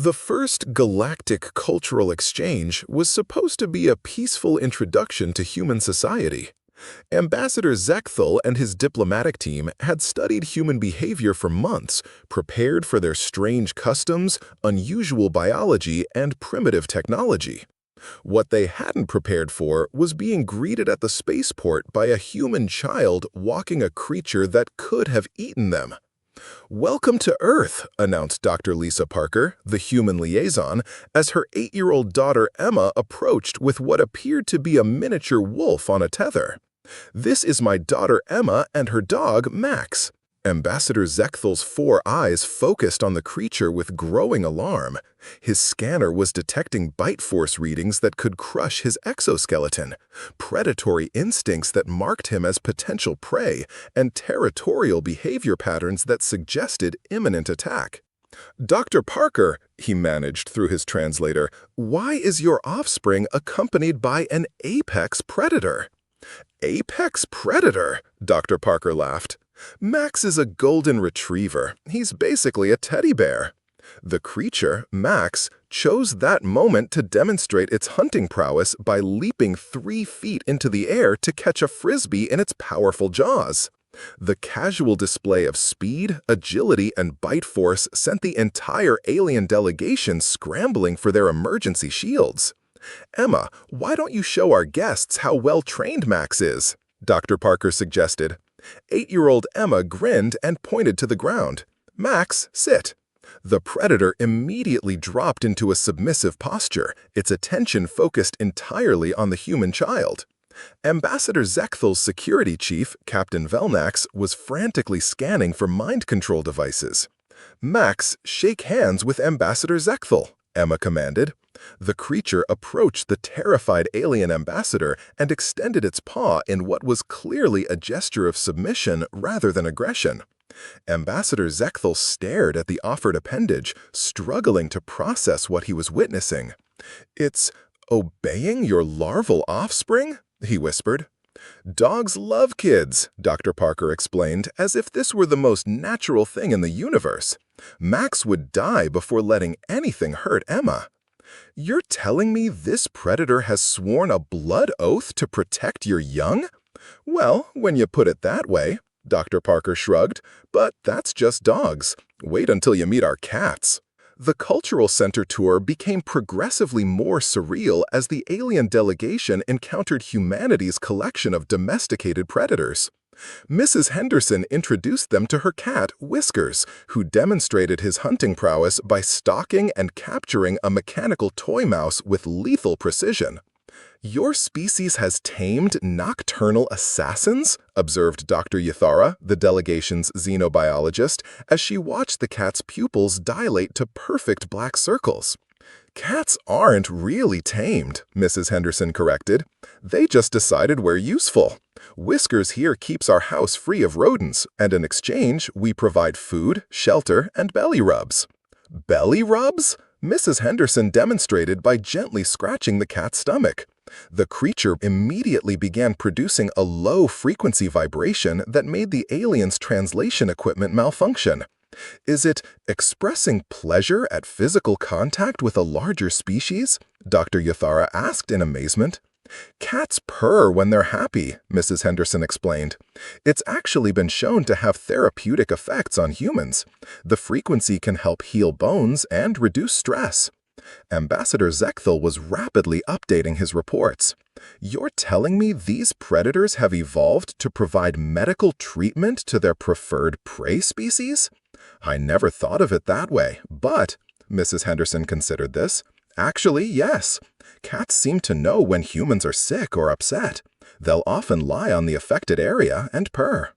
The first galactic cultural exchange was supposed to be a peaceful introduction to human society. Ambassador Zechthel and his diplomatic team had studied human behavior for months, prepared for their strange customs, unusual biology, and primitive technology. What they hadn't prepared for was being greeted at the spaceport by a human child walking a creature that could have eaten them. "Welcome to Earth," announced Dr. Lisa Parker, the human liaison, as her 8-year-old daughter Emma approached with what appeared to be a miniature wolf on a tether. "This is my daughter Emma and her dog Max." Ambassador Zechthel's 4 eyes focused on the creature with growing alarm. His scanner was detecting bite force readings that could crush his exoskeleton, predatory instincts that marked him as potential prey, and territorial behavior patterns that suggested imminent attack. "Dr. Parker," he managed through his translator, "why is your offspring accompanied by an apex predator?" "Apex predator?" Dr. Parker laughed. "Max is a golden retriever. He's basically a teddy bear." The creature, Max, chose that moment to demonstrate its hunting prowess by leaping 3 feet into the air to catch a frisbee in its powerful jaws. The casual display of speed, agility, and bite force sent the entire alien delegation scrambling for their emergency shields. "Emma, why don't you show our guests how well-trained Max is?" Dr. Parker suggested. 8-year-old Emma grinned and pointed to the ground. "Max, sit." The predator immediately dropped into a submissive posture, its attention focused entirely on the human child. Ambassador Zechthel's security chief, Captain Velnax, was frantically scanning for mind control devices. "Max, shake hands with Ambassador Zechthel," Emma commanded. The creature approached the terrified alien ambassador and extended its paw in what was clearly a gesture of submission rather than aggression. Ambassador Zechthel stared at the offered appendage, struggling to process what he was witnessing. "It's obeying your larval offspring?" he whispered. "Dogs love kids," Dr. Parker explained, as if this were the most natural thing in the universe. "Max would die before letting anything hurt Emma." "You're telling me this predator has sworn a blood oath to protect your young?" "Well, when you put it that way," Dr. Parker shrugged, "but that's just dogs. Wait until you meet our cats." The cultural center tour became progressively more surreal as the alien delegation encountered humanity's collection of domesticated predators. Mrs. Henderson introduced them to her cat, Whiskers, who demonstrated his hunting prowess by stalking and capturing a mechanical toy mouse with lethal precision. "Your species has tamed nocturnal assassins?" observed Dr. Yathara, the delegation's xenobiologist, as she watched the cat's pupils dilate to perfect black circles. "Cats aren't really tamed," Mrs. Henderson corrected. "They just decided we're useful. Whiskers here keeps our house free of rodents, and in exchange, we provide food, shelter, and belly rubs." "Belly rubs?" Mrs. Henderson demonstrated by gently scratching the cat's stomach. The creature immediately began producing a low-frequency vibration that made the alien's translation equipment malfunction. "Is it expressing pleasure at physical contact with a larger species?" Dr. Yathara asked in amazement. "Cats purr when they're happy," Mrs. Henderson explained. "It's actually been shown to have therapeutic effects on humans. The frequency can help heal bones and reduce stress." Ambassador Zechthel was rapidly updating his reports. "You're telling me these predators have evolved to provide medical treatment to their preferred prey species? I never thought of it that way, but," Mrs. Henderson considered this, "actually, yes. Cats seem to know when humans are sick or upset. They'll often lie on the affected area and purr."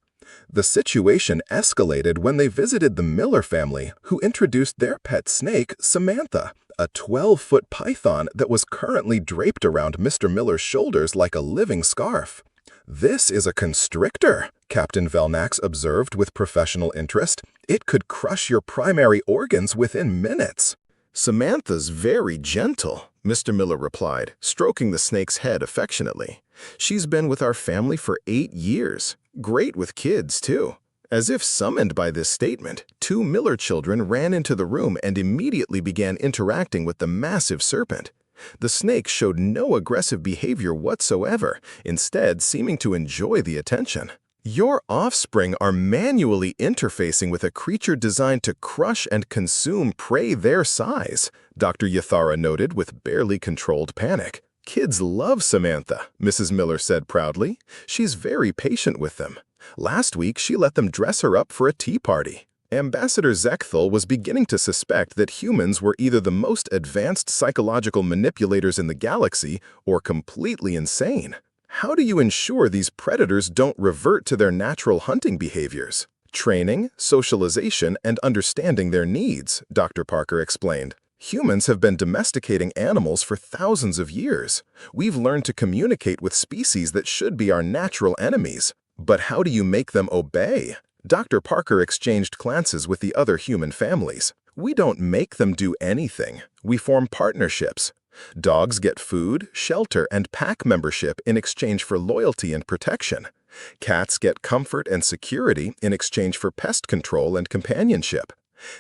The situation escalated when they visited the Miller family, who introduced their pet snake, Samantha, a 12-foot python that was currently draped around Mr. Miller's shoulders like a living scarf. "This is a constrictor," Captain Velnax observed with professional interest. "It could crush your primary organs within minutes." "Samantha's very gentle," Mr. Miller replied, stroking the snake's head affectionately. "She's been with our family for 8 years. Great with kids, too." As if summoned by this statement, two Miller children ran into the room and immediately began interacting with the massive serpent. The snake showed no aggressive behavior whatsoever, instead seeming to enjoy the attention. Your offspring are manually interfacing with a creature designed to crush and consume prey their size, Dr. Yathara noted with barely controlled panic. Kids love Samantha, Mrs. Miller said proudly. She's very patient with them. Last week, she let them dress her up for a tea party. Ambassador Zekthal was beginning to suspect that humans were either the most advanced psychological manipulators in the galaxy or completely insane. How do you ensure these predators don't revert to their natural hunting behaviors? Training, socialization, and understanding their needs, Dr. Parker explained. Humans have been domesticating animals for thousands of years. We've learned to communicate with species that should be our natural enemies. But how do you make them obey? Dr. Parker exchanged glances with the other human families. We don't make them do anything. We form partnerships. Dogs get food, shelter, and pack membership in exchange for loyalty and protection. Cats get comfort and security in exchange for pest control and companionship.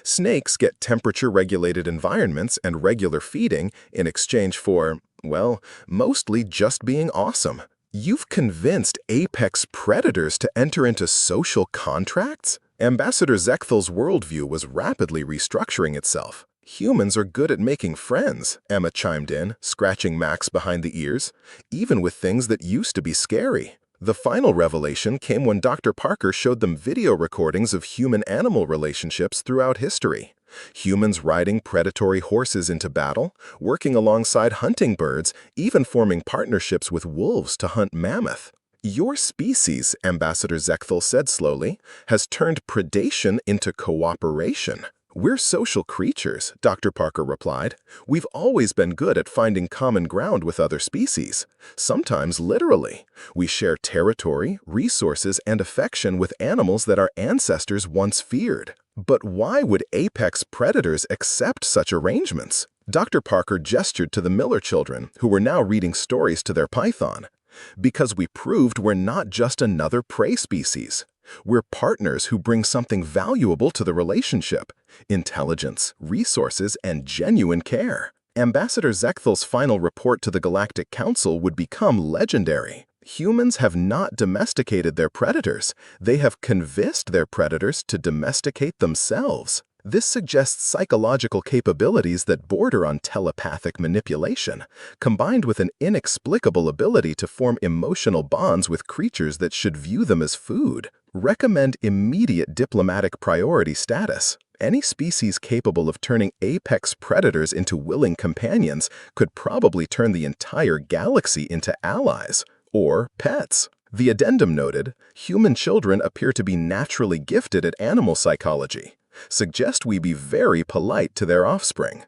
Snakes get temperature-regulated environments and regular feeding in exchange for, well, mostly just being awesome. You've convinced apex predators to enter into social contracts? Ambassador Zekthal's worldview was rapidly restructuring itself. Humans are good at making friends, Emma chimed in, scratching Max behind the ears, even with things that used to be scary. The final revelation came when Dr. Parker showed them video recordings of human-animal relationships throughout history. Humans riding predatory horses into battle, working alongside hunting birds, even forming partnerships with wolves to hunt mammoth. Your species, Ambassador Zekthal said slowly, has turned predation into cooperation. We're social creatures, Dr. Parker replied. We've always been good at finding common ground with other species. Sometimes literally. We share territory, resources, and affection with animals that our ancestors once feared. But why would apex predators accept such arrangements? Dr. Parker gestured to the Miller children, who were now reading stories to their python. Because we proved we're not just another prey species. We're partners who bring something valuable to the relationship: intelligence, resources, and genuine care. Ambassador Zekthal's final report to the Galactic Council would become legendary. Humans have not domesticated their predators. They have convinced their predators to domesticate themselves. This suggests psychological capabilities that border on telepathic manipulation, combined with an inexplicable ability to form emotional bonds with creatures that should view them as food. Recommend immediate diplomatic priority status. Any species capable of turning apex predators into willing companions could probably turn the entire galaxy into allies, or pets. The addendum noted, human children appear to be naturally gifted at animal psychology. Suggest we be very polite to their offspring.